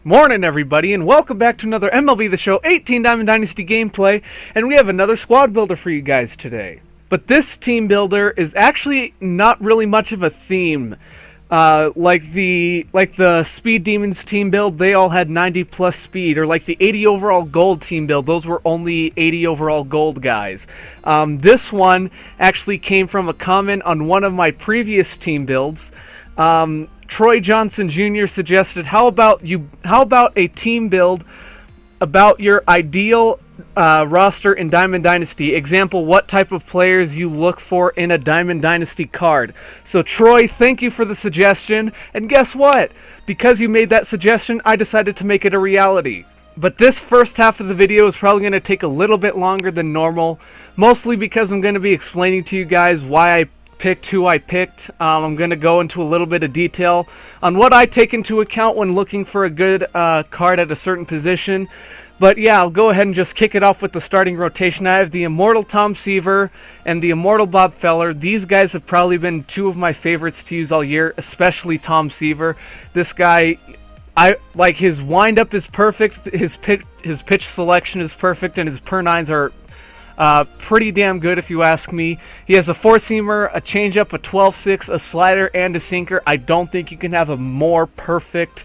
Morning, everybody, and welcome back to another MLB The Show 18 Diamond Dynasty gameplay, and we have another squad builder for you guys today. But this team builder is actually not really much of a theme. Like the Speed Demons team build, they all had 90 plus speed, or like the 80 overall gold team build, those were only 80 overall gold guys. This one actually came from a comment on one of my previous team builds. Troy Johnson Jr. suggested, how about a team build about your ideal roster in Diamond Dynasty? Example, what type of players you look for in a Diamond Dynasty card. So Troy, thank you for the suggestion, and guess what? Because you made that suggestion, I decided to make it a reality. But this first half of the video is probably going to take a little bit longer than normal, mostly because I'm going to be explaining to you guys why I picked who I picked. I'm going to go into a little bit of detail on what I take into account when looking for a good card at a certain position. But yeah, I'll go ahead and just kick it off with the starting rotation. I have the Immortal Tom Seaver and the Immortal Bob Feller. These guys have probably been two of my favorites to use all year, especially Tom Seaver. This guy, I like his windup is perfect, his pitch selection is perfect, and his per nines are pretty damn good if you ask me. He has a four-seamer, a changeup, a 12-6, a slider, and a sinker. I don't think you can have a more perfect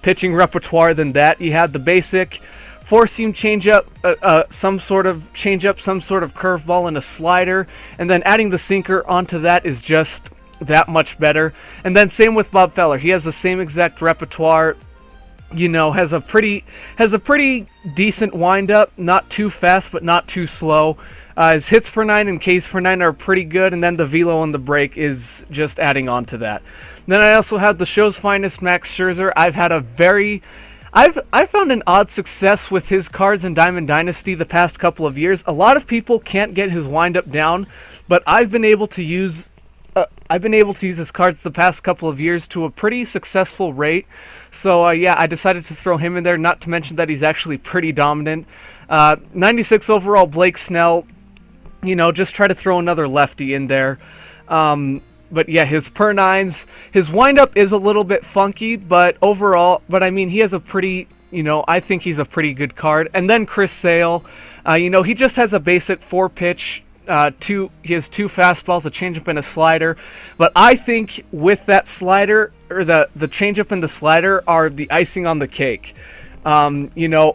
pitching repertoire than that. You have the basic four-seam changeup, some sort of changeup, some sort of curveball, and a slider, and then adding the sinker onto that is just that much better. And then same with Bob Feller. He has the same exact repertoire. You know, has a pretty decent windup, not too fast but not too slow. His hits per nine and Ks per nine are pretty good, and then the velo on the break is just adding on to that. Then I also have the show's finest Max Scherzer. I've found an odd success with his cards in Diamond Dynasty the past couple of years. A lot of people can't get his windup down, but I've been able to use his cards the past couple of years to a pretty successful rate. So yeah, I decided to throw him in there, not to mention that he's actually pretty dominant. 96 overall Blake Snell, you know, just try to throw another lefty in there. But yeah, his per nines, his windup is a little bit funky, but overall, I mean, he has a pretty, you know, I think he's a pretty good card. And then Chris Sale, you know, he just has a basic four pitch. He has two fastballs, a changeup, and a slider. But I think with that slider, or the changeup and the slider, are the icing on the cake. You know,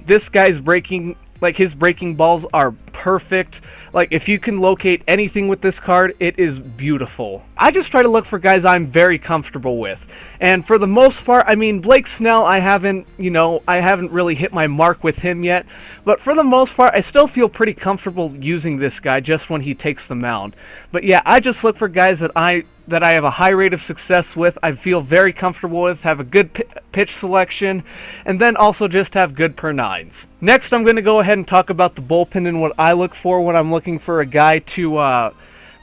this guy's breaking, his breaking balls are perfect. Like, if you can locate anything with this card, it is beautiful. I just try to look for guys I'm very comfortable with. And for the most part, I mean, Blake Snell, I haven't really hit my mark with him yet. But for the most part, I still feel pretty comfortable using this guy just when he takes the mound. But yeah, I just look for guys that I have a high rate of success with, I feel very comfortable with, have a good pitch selection, and then also just have good per nines. Next, I'm going to go ahead and talk about the bullpen and what I look for when I'm looking for a guy to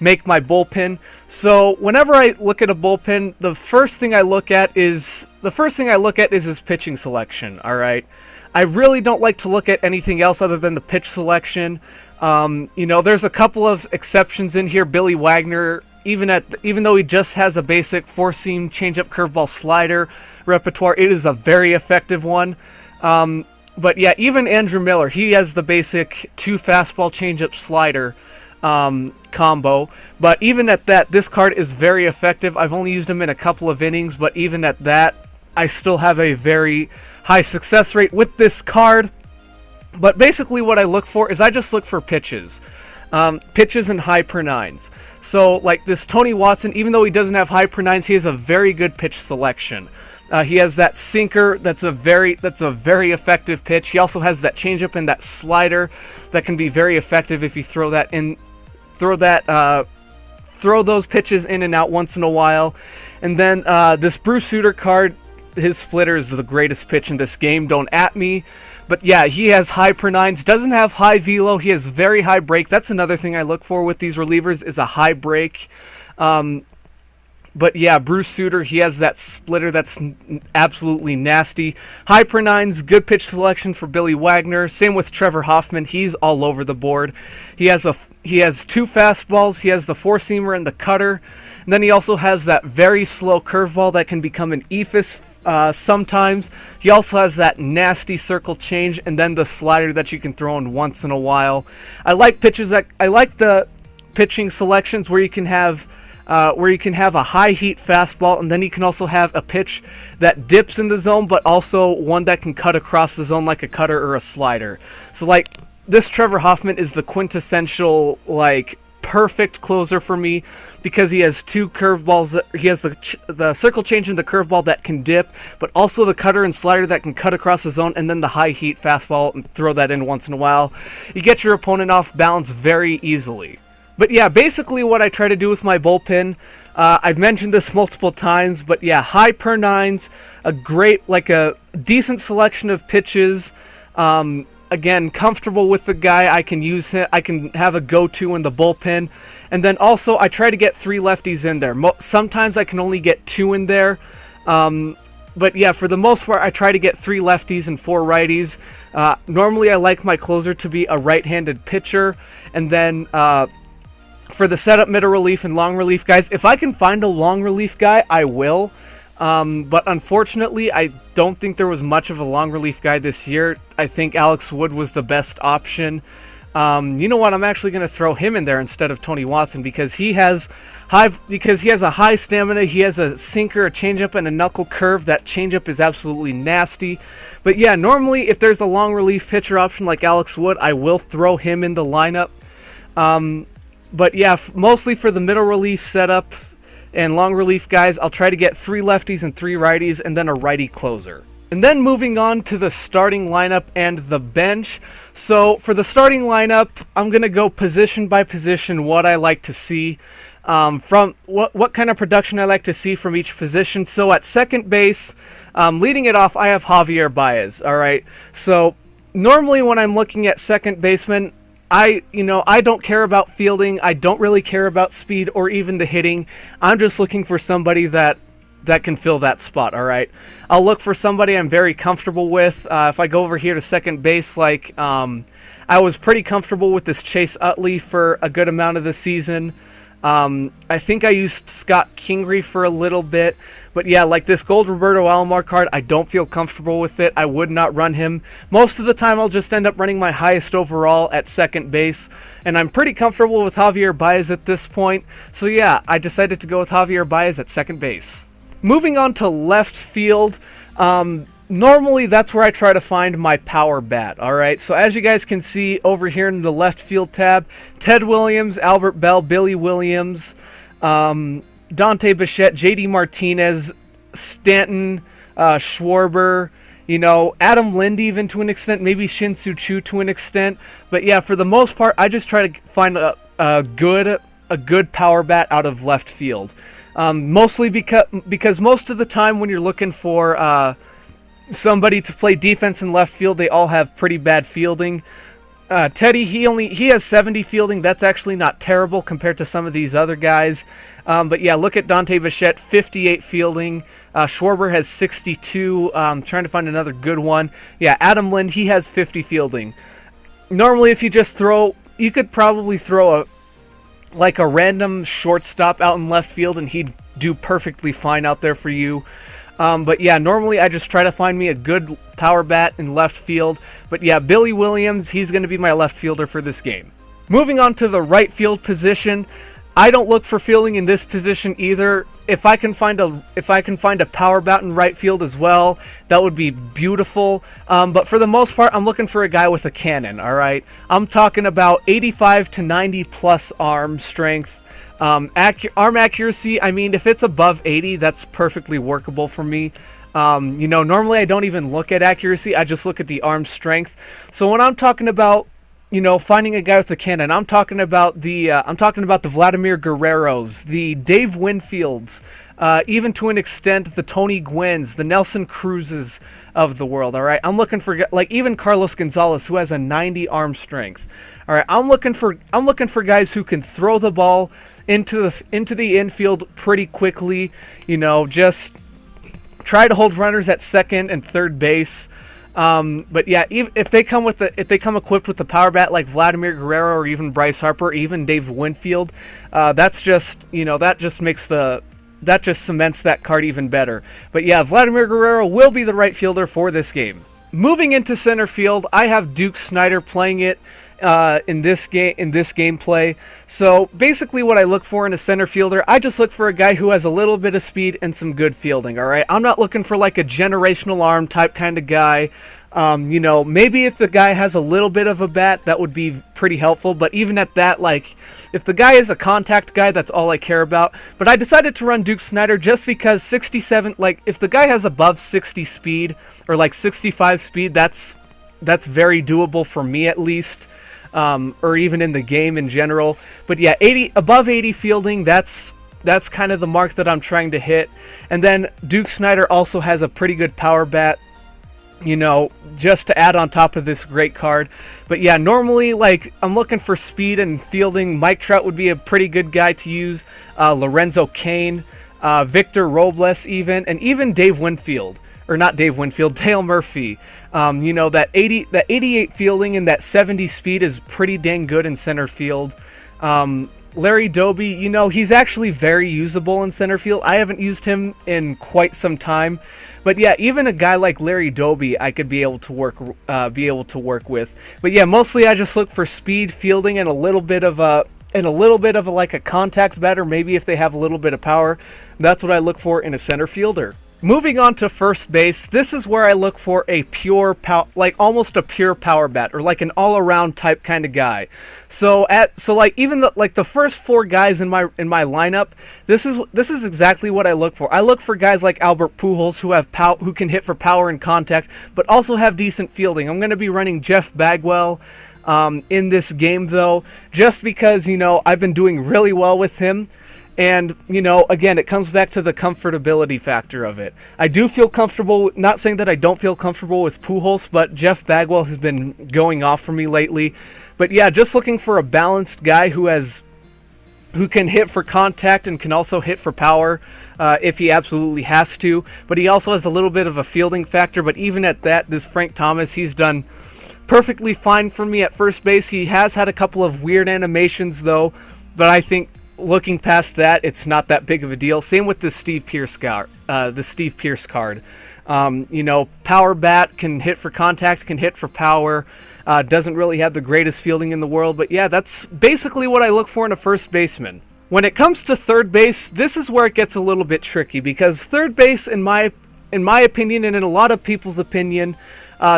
make my bullpen. So whenever I look at a bullpen, the first thing I look at is his pitching selection. All right, I really don't like to look at anything else other than the pitch selection. You know, there's a couple of exceptions in here. Billy Wagner, even though he just has a basic four-seam changeup curveball slider repertoire, it is a very effective one. But yeah, even Andrew Miller, he has the basic two fastball changeup slider combo. But even at that, this card is very effective. I've only used him in a couple of innings, but even at that, I still have a very high success rate with this card. But basically what I look for is I just look for pitches. Pitches and high per nines. So like this Tony Watson, even though he doesn't have high per nines, he has a very good pitch selection. He has that sinker that's a very effective pitch. He also has that changeup and that slider that can be very effective if you throw those pitches in and out once in a while. And then this Bruce Sutter card, his splitter is the greatest pitch in this game. Don't at me. But yeah, he has high per nines, doesn't have high velo, he has very high break. That's another thing I look for with these relievers, is a high break. But yeah, Bruce Sutter, he has that splitter that's absolutely nasty. High per nines, good pitch selection for Billy Wagner. Same with Trevor Hoffman, he's all over the board. He has two fastballs, he has the four-seamer and the cutter. And then he also has that very slow curveball that can become an eephus sometimes. He also has that nasty circle change and then the slider that you can throw in once in a while. I like the pitching selections where you can have a high heat fastball, and then you can also have a pitch that dips in the zone, but also one that can cut across the zone like a cutter or a slider. So like this Trevor Hoffman is the quintessential like perfect closer for me, because he has two curveballs. He has the circle change and the curveball that can dip, but also the cutter and slider that can cut across the zone, and then the high heat fastball and throw that in once in a while. You get your opponent off balance very easily. But yeah, basically what I try to do with my bullpen, I've mentioned this multiple times, but yeah, high per nines, a decent selection of pitches. Again, comfortable with the guy. I can use him. I can have a go-to in the bullpen. And then also, I try to get 3 lefties in there. Sometimes I can only get 2 in there. But yeah, for the most part, I try to get 3 lefties and 4 righties. Normally, I like my closer to be a right-handed pitcher. And then for the setup, middle relief, and long relief guys, if I can find a long relief guy, I will. But unfortunately, I don't think there was much of a long relief guy this year. I think Alex Wood was the best option. You know what? I'm actually going to throw him in there instead of Tony Watson, because he has a high stamina. He has a sinker, a changeup, and a knuckle curve. That changeup is absolutely nasty. But yeah, normally if there's a long relief pitcher option like Alex Wood, I will throw him in the lineup. But yeah, mostly for the middle relief setup and long relief guys, I'll try to get 3 lefties and 3 righties, and then a righty closer. And then moving on to the starting lineup and the bench. So for the starting lineup, I'm going to go position by position what I like to see, from what kind of production I like to see from each position. So at second base, leading it off, I have Javier Baez. All right. So normally when I'm looking at second baseman, I don't care about fielding. I don't really care about speed or even the hitting. I'm just looking for somebody that can fill that spot, all right? I'll look for somebody I'm very comfortable with. If I go over here to second base, I was pretty comfortable with this Chase Utley for a good amount of the season. I think I used Scott Kingery for a little bit. But yeah, like this Gold Roberto Alomar card, I don't feel comfortable with it. I would not run him. Most of the time, I'll just end up running my highest overall at second base. And I'm pretty comfortable with Javier Baez at this point. So yeah, I decided to go with Javier Baez at second base. Moving on to left field, normally that's where I try to find my power bat, alright? So as you guys can see over here in the left field tab, Ted Williams, Albert Bell, Billy Williams, Dante Bichette, JD Martinez, Stanton, Schwarber, Adam Lind even to an extent, maybe Shin-Soo Choo to an extent. But yeah, for the most part, I just try to find a good power bat out of left field. Mostly because most of the time when you're looking for somebody to play defense in left field, they all have pretty bad fielding. Teddy, he has 70 fielding. That's actually not terrible compared to some of these other guys. But yeah, look at Dante Bichette, 58 fielding. Schwarber has 62. Trying to find another good one. Yeah, Adam Lind, he has 50 fielding. Normally, if you could probably throw a random shortstop out in left field, and he'd do perfectly fine out there for you. But yeah, normally I just try to find me a good power bat in left field. But yeah, Billy Williams, he's going to be my left fielder for this game. Moving on to the right field position, I don't look for fielding in this position either. If I can find a power bat in right field as well, that would be beautiful. But for the most part, I'm looking for a guy with a cannon. All right, I'm talking about 85 to 90 plus arm strength. Arm accuracy, I mean, if it's above 80, that's perfectly workable for me. Normally I don't even look at accuracy, I just look at the arm strength. So when I'm talking about, finding a guy with a cannon, I'm talking about the Vladimir Guerreros, the Dave Winfields, even to an extent the Tony Gwynns, the Nelson Cruzes of the world. All right, I'm looking for even Carlos Gonzalez, who has a 90 arm strength. All right, I'm looking for guys who can throw the ball into the infield pretty quickly. Just try to hold runners at second and third base. But yeah, if they come equipped with the power bat like Vladimir Guerrero or even Bryce Harper, or even Dave Winfield, that just makes the just cements that card even better. But yeah, Vladimir Guerrero will be the right fielder for this game. Moving into center field, I have Duke Snider playing it in this gameplay. So basically what I look for in a center fielder, I just look for a guy who has a little bit of speed and some good fielding, alright? I'm not looking for like a generational arm type kind of guy. You know, maybe if the guy has a little bit of a bat, that would be pretty helpful. But even at that, like, if the guy is a contact guy, that's all I care about. But I decided to run Duke Snider just because 67, like, if the guy has above 60 speed, or like 65 speed, that's very doable for me at least. Or even in the game in general. But yeah, above 80 fielding, that's kind of the mark that I'm trying to hit. And then Duke Snider also has a pretty good power bat, you know, just to add on top of this great card. But yeah, normally, like, I'm looking for speed and fielding. Mike Trout would be a pretty good guy to use. Lorenzo Cain, Victor Robles even, and even Dave Winfield. Or not Dave Winfield, Dale Murphy. You know, that 88 fielding and that 70 speed is pretty dang good in center field. Larry Doby, you know, he's actually very usable in center field. I haven't used him in quite some time. But yeah, even a guy like Larry Doby, I could be able to work with. But yeah, mostly I just look for speed, fielding, and a little bit of like a contact batter. Maybe if they have a little bit of power, that's what I look for in a center fielder. Moving on to first base, this is where I look for a pure like almost a pure power bat, or like an all-around type kind of guy. So like even the first four guys in my lineup, this is exactly what I look for. I look for guys like Albert Pujols who can hit for power and contact, but also have decent fielding. I'm going to be running Jeff Bagwell in this game though, just because, you know, I've been doing really well with him. And, you know, again, it comes back to the comfortability factor of it. I do feel comfortable, not saying that I don't feel comfortable with Pujols, but Jeff Bagwell has been going off for me lately. But yeah, just looking for a balanced guy who can hit for contact and can also hit for power if he absolutely has to. But he also has a little bit of a fielding factor. But even at that, this Frank Thomas, he's done perfectly fine for me at first base. He has had a couple of weird animations, though, but I think looking past that, it's not that big of a deal. Same with the Steve Pearce card. You know, power bat, can hit for contact, can hit for power. Doesn't really have the greatest fielding in the world, but yeah, that's basically what I look for in a first baseman. When it comes to third base, this is where it gets a little bit tricky, because third base, in my opinion, and in a lot of people's opinion,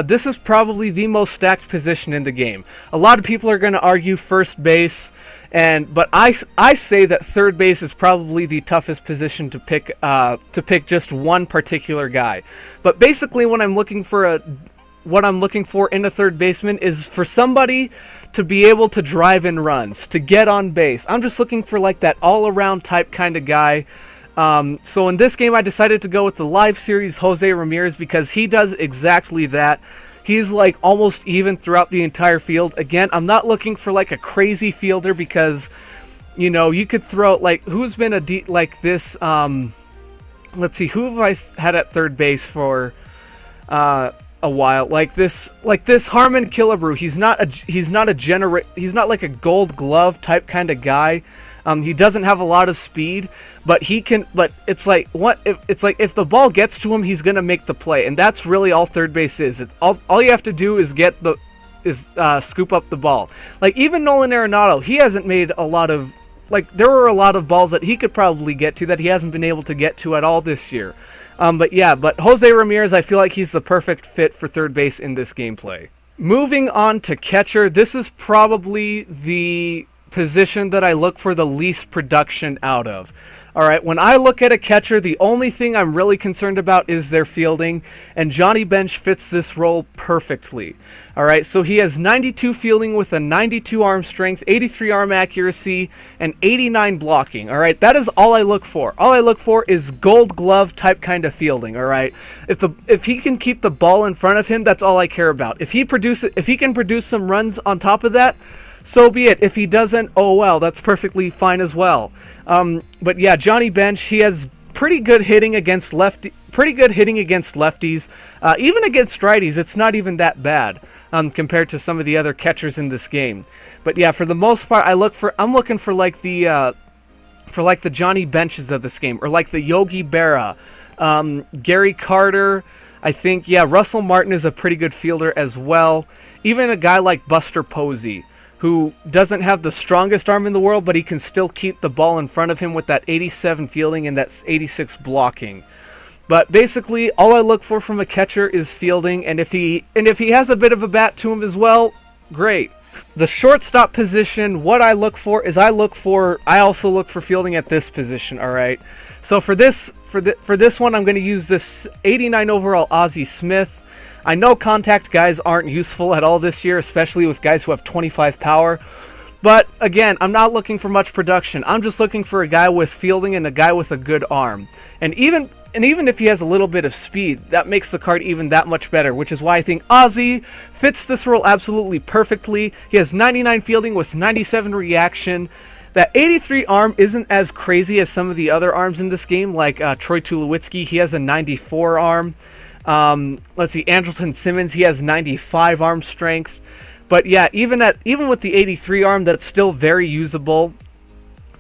this is probably the most stacked position in the game. A lot of people are going to argue first base. But I say that third base is probably the toughest position to pick just one particular guy. But basically, what I'm looking for in a third baseman is for somebody to be able to drive in runs, to get on base. I'm just looking for like that all-around type kind of guy. So in this game, I decided to go with the live series Jose Ramirez because he does exactly that. He's like almost even throughout the entire field. Again, I'm not looking for like a crazy fielder because, you know, you could throw like who's been like this. Let's see, who have I had at third base for a while? Like this Harmon Killebrew. He's not like a Gold Glove type kind of guy. He doesn't have a lot of speed, but he can. But it's like if the ball gets to him, he's gonna make the play, and that's really all third base is. It's all you have to do is scoop up the ball. Like even Nolan Arenado, he hasn't made a lot of there were a lot of balls that he could probably get to that he hasn't been able to get to at all this year. But Jose Ramirez, I feel like he's the perfect fit for third base in this gameplay. Moving on to catcher, this is probably the position that I look for the least production out of. Alright, when I look at a catcher, the only thing I'm really concerned about is their fielding, and Johnny Bench fits this role perfectly. Alright, so he has 92 fielding with a 92 arm strength, 83 arm accuracy, and 89 blocking. Alright, that is all I look for. All I look for is Gold Glove type kind of fielding. Alright, if he can keep the ball in front of him, that's all I care about. If he can produce some runs on top of that, so be it. If he doesn't, oh well, that's perfectly fine as well. But yeah, Johnny Bench, he has pretty good hitting against lefties. Even against righties, it's not even that bad compared to some of the other catchers in this game. But yeah, for the most part, I'm looking for like the for like the Johnny Benches of this game, or like the Yogi Berra, Gary Carter. I think, yeah, Russell Martin is a pretty good fielder as well. Even a guy like Buster Posey, who doesn't have the strongest arm in the world, but he can still keep the ball in front of him with that 87 fielding and that 86 blocking. But basically, all I look for from a catcher is fielding, and if he has a bit of a bat to him as well, great. The shortstop position, what I look for is I also look for fielding at this position. All right. So for this one, I'm going to use this 89 overall Ozzie Smith. I know contact guys aren't useful at all this year, especially with guys who have 25 power. But again, I'm not looking for much production. I'm just looking for a guy with fielding and a guy with a good arm. And even if he has a little bit of speed, that makes the card even that much better, which is why I think Ozzie fits this role absolutely perfectly. He has 99 fielding with 97 reaction. That 83 arm isn't as crazy as some of the other arms in this game, like Troy Tulowitzki. He has a 94 arm. Let's see, Andrelton Simmons, he has 95 arm strength. But yeah, even with the 83 arm, that's still very usable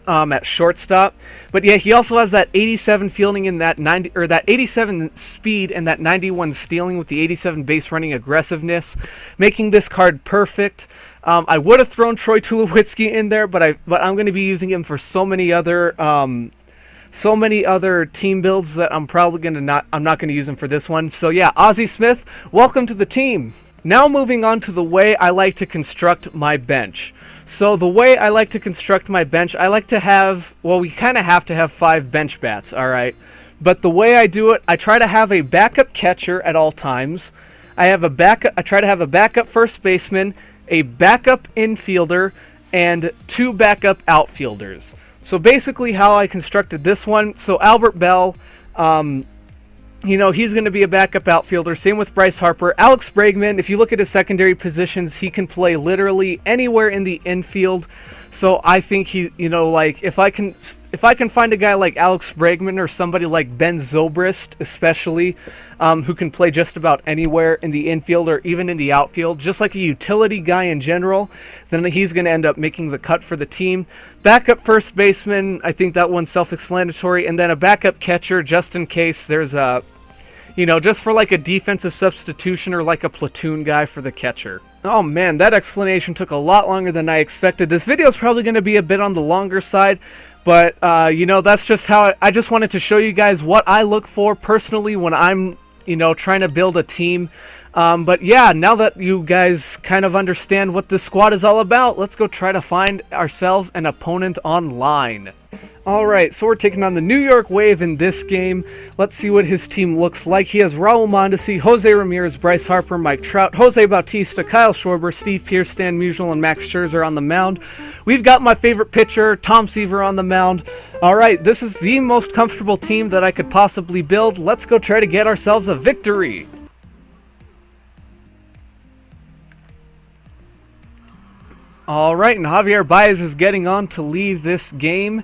at shortstop. But yeah, he also has that 87 fielding and that 87 speed and that 91 stealing with the 87 base running aggressiveness, making this card perfect. I would have thrown Troy Tulowitzki in there, but I'm going to be using him for so many other team builds that I'm not going to use him for this one. So yeah, Ozzie Smith, welcome to the team. Now moving on to the way I like to construct my bench. So the way I like to construct my bench, I like to have, well, we kind of have to have 5 bench bats, all right? But the way I do it, I try to have a backup catcher at all times. I try to have a backup first baseman, a backup infielder, and 2 backup outfielders. So basically how I constructed this one, so Albert Bell, he's going to be a backup outfielder. Same with Bryce Harper. Alex Bregman, if you look at his secondary positions, he can play literally anywhere in the infield. So I think if I can find a guy like Alex Bregman or somebody like Ben Zobrist, especially, who can play just about anywhere in the infield or even in the outfield, just like a utility guy in general, then he's going to end up making the cut for the team. Backup first baseman, I think that one's self-explanatory, and then a backup catcher just in case there's a, just for like a defensive substitution or like a platoon guy for the catcher. Oh man, that explanation took a lot longer than I expected. This video is probably going to be a bit on the longer side, but that's just how I just wanted to show you guys what I look for personally when I'm, trying to build a team. But yeah, now that you guys kind of understand what this squad is all about, let's go try to find ourselves an opponent online. Alright, so we're taking on the New York Wave in this game. Let's see what his team looks like. He has Raul Mondesi, Jose Ramirez, Bryce Harper, Mike Trout, Jose Bautista, Kyle Schwarber, Steve Pearce, Stan Musial, and Max Scherzer on the mound. We've got my favorite pitcher, Tom Seaver, on the mound. Alright, this is the most comfortable team that I could possibly build. Let's go try to get ourselves a victory. Alright, and Javier Baez is getting on to lead this game.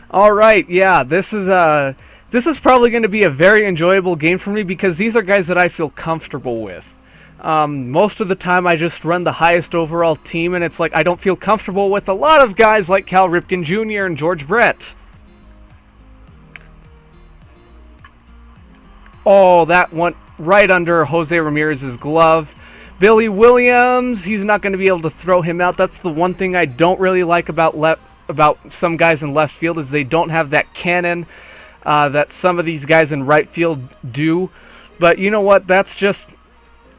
Alright, yeah, this is probably going to be a very enjoyable game for me because these are guys that I feel comfortable with. Most of the time I just run the highest overall team, and it's like I don't feel comfortable with a lot of guys like Cal Ripken Jr. and George Brett. Oh, that went right under Jose Ramirez's glove. Billy Williams, he's not going to be able to throw him out. That's the one thing I don't really like about some guys in left field is they don't have that cannon that some of these guys in right field do. But you know what? That's just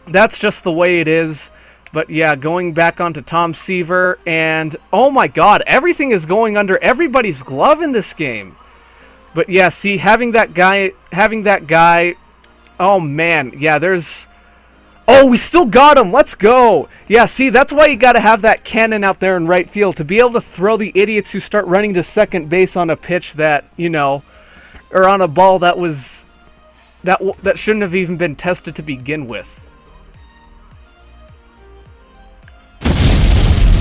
the way it is. But yeah, going back onto Tom Seaver, and oh my God, everything is going under everybody's glove in this game. But yeah, see, having that guy, oh man, yeah, oh, we still got him. Let's go. Yeah, see, that's why you got to have that cannon out there in right field to be able to throw the idiots who start running to second base on a pitch that, or on a ball that shouldn't have even been tested to begin with.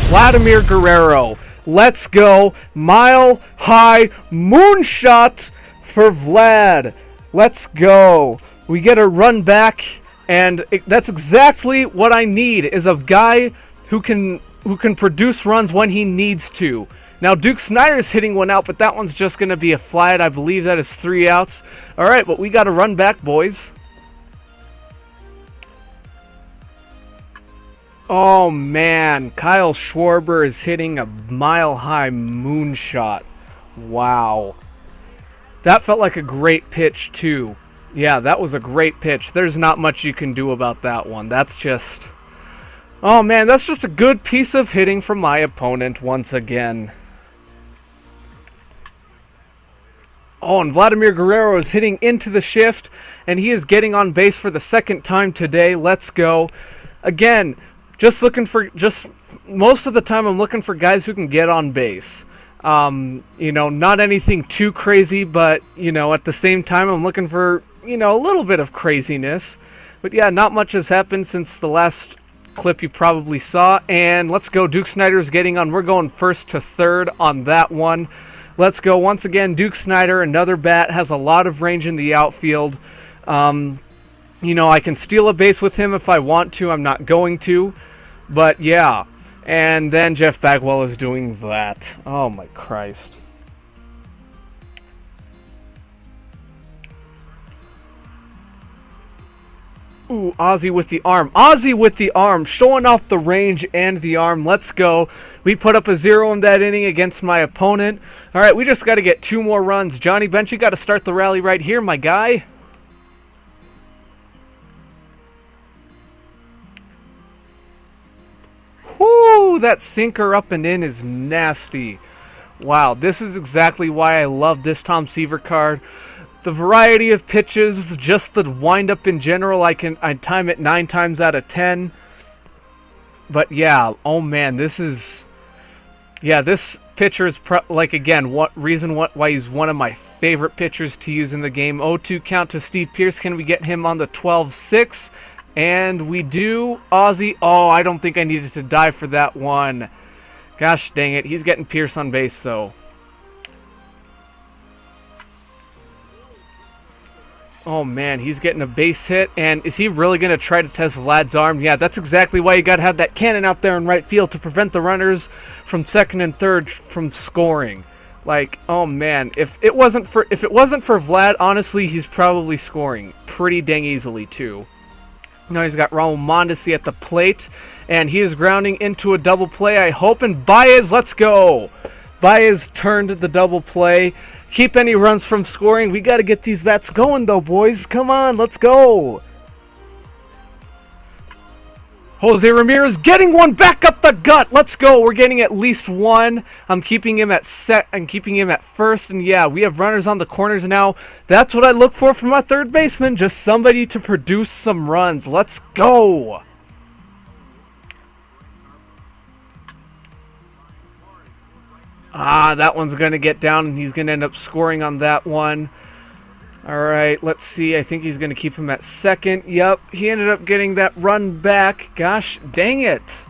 Vladimir Guerrero. Let's go. Mile high moonshot for Vlad. Let's go. We get a run back. And that's exactly what I need, is a guy who can produce runs when he needs to. Now Duke Snider's hitting one out, but that one's just going to be a flat. I believe that is 3 outs. All right, but we got to run back, boys. Oh, man. Kyle Schwarber is hitting a mile-high moonshot. Wow. That felt like a great pitch, too. Yeah, that was a great pitch. There's not much you can do about that one. That's just... Oh, man, that's just a good piece of hitting from my opponent once again. Oh, and Vladimir Guerrero is hitting into the shift, and he is getting on base for the second time today. Let's go. Again, most of the time I'm looking for guys who can get on base. You know, not anything too crazy, but, you know, at the same time I'm looking for, you know, a little bit of craziness. But yeah, not much has happened since the last clip you probably saw. And let's go. Duke Snider's getting on. We're going first to third on that one. Let's go. Once again, Duke Snider, another bat, has a lot of range in the outfield. You know, I can steal a base with him if I want to. I'm not going to. But yeah. And then Jeff Bagwell is doing that. Oh my Christ. Ooh, Ozzy with the arm. Ozzy with the arm, showing off the range and the arm. Let's go. We put up a 0 in that inning against my opponent. All right, we just got to get 2 more runs. Johnny Bench, you got to start the rally right here, my guy. Whoo, that sinker up and in is nasty. Wow, this is exactly why I love this Tom Seaver card. The variety of pitches, just the windup in general, I time it 9 times out of 10. But yeah, oh man, this pitcher is like, again, why he's one of my favorite pitchers to use in the game. 0-2 count to Steve Pearce. Can we get him on the 12-6? And we do. Ozzy. Oh, I don't think I needed to dive for that one. Gosh dang it. He's getting Pearce on base, though. Oh, man. He's getting a base hit. And is he really going to try to test Vlad's arm? Yeah, that's exactly why you got to have that cannon out there in right field to prevent the runners from second and third from scoring. Like, oh, man. If it wasn't for Vlad, honestly, he's probably scoring pretty dang easily, too. Now he's got Raul Mondesi at the plate, and he is grounding into a double play, I hope, and Baez, let's go! Baez turned the double play. Keep any runs from scoring. We got to get these bats going, though, boys. Come on, let's go! Jose Ramirez getting one back up the gut. Let's go. We're getting at least one. I'm keeping him at first. And yeah, we have runners on the corners now. That's what I look for from my third baseman. Just somebody to produce some runs. Let's go. Ah, that one's going to get down, and he's going to end up scoring on that one. All right, let's see. I think he's going to keep him at second. Yep, he ended up getting that run back. Gosh, dang it.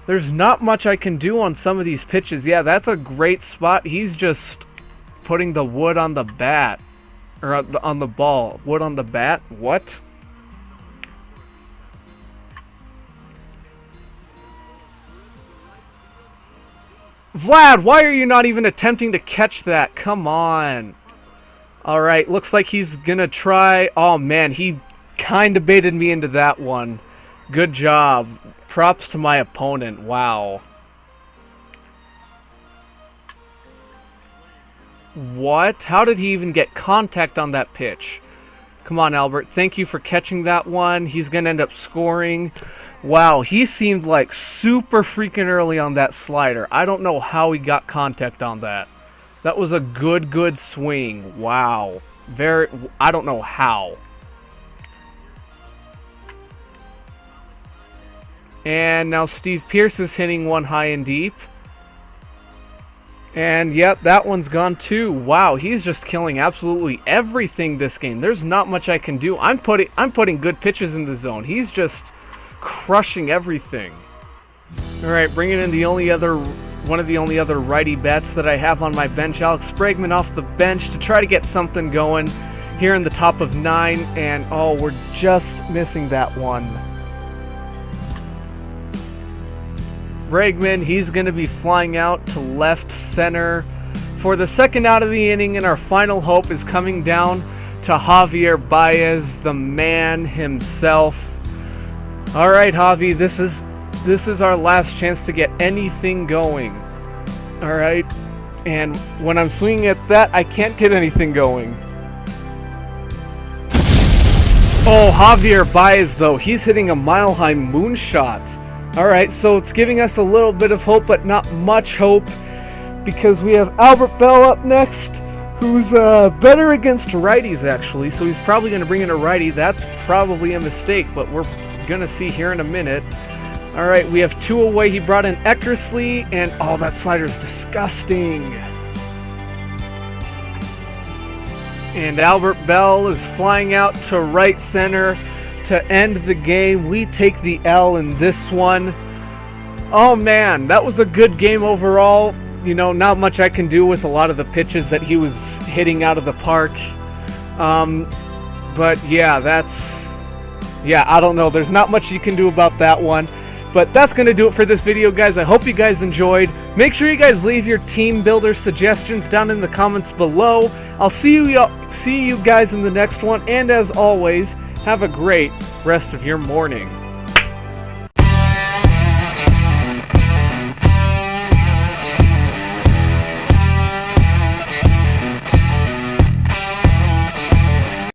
There's not much I can do on some of these pitches. Yeah, that's a great spot. He's just putting the wood on the bat. Or on the ball. Wood on the bat? What? Vlad, why are you not even attempting to catch that? Come on. All right, looks like he's going to try. Oh, man, he kind of baited me into that one. Good job. Props to my opponent. Wow. What? How did he even get contact on that pitch? Come on, Albert. Thank you for catching that one. He's going to end up scoring. Wow, he seemed like super freaking early on that slider. I don't know how he got contact on that. That was a good swing. Wow. I don't know how. And now Steve Pearce is hitting one high and deep. And yep, that one's gone too. Wow, he's just killing absolutely everything this game. There's not much I can do. I'm putting good pitches in the zone. He's just crushing everything. All right, bringing in one of the only other righty bats that I have on my bench, Alex Bregman off the bench to try to get something going here in the top of 9, and oh, we're just missing that one. Bregman, he's going to be flying out to left center for the second out of the inning, and our final hope is coming down to Javier Baez, the man himself. All right, Javi, this is our last chance to get anything going. All right, and when I'm swinging at that, I can't get anything going. Oh, Javier Baez, though, he's hitting a mile-high moonshot. All right, so it's giving us a little bit of hope, but not much hope, because we have Albert Bell up next, who's better against righties, actually, so he's probably going to bring in a righty. That's probably a mistake, but we're going to see here in a minute. All right, we have two away. He brought in Eckersley, and oh, that slider's disgusting. And Albert Bell is flying out to right center to end the game. We take the L in this one. Oh man, that was a good game overall. You know, not much I can do with a lot of the pitches that he was hitting out of the park. But yeah, I don't know. There's not much you can do about that one. But that's going to do it for this video, guys. I hope you guys enjoyed. Make sure you guys leave your team builder suggestions down in the comments below. I'll see you guys in the next one. And as always, have a great rest of your morning.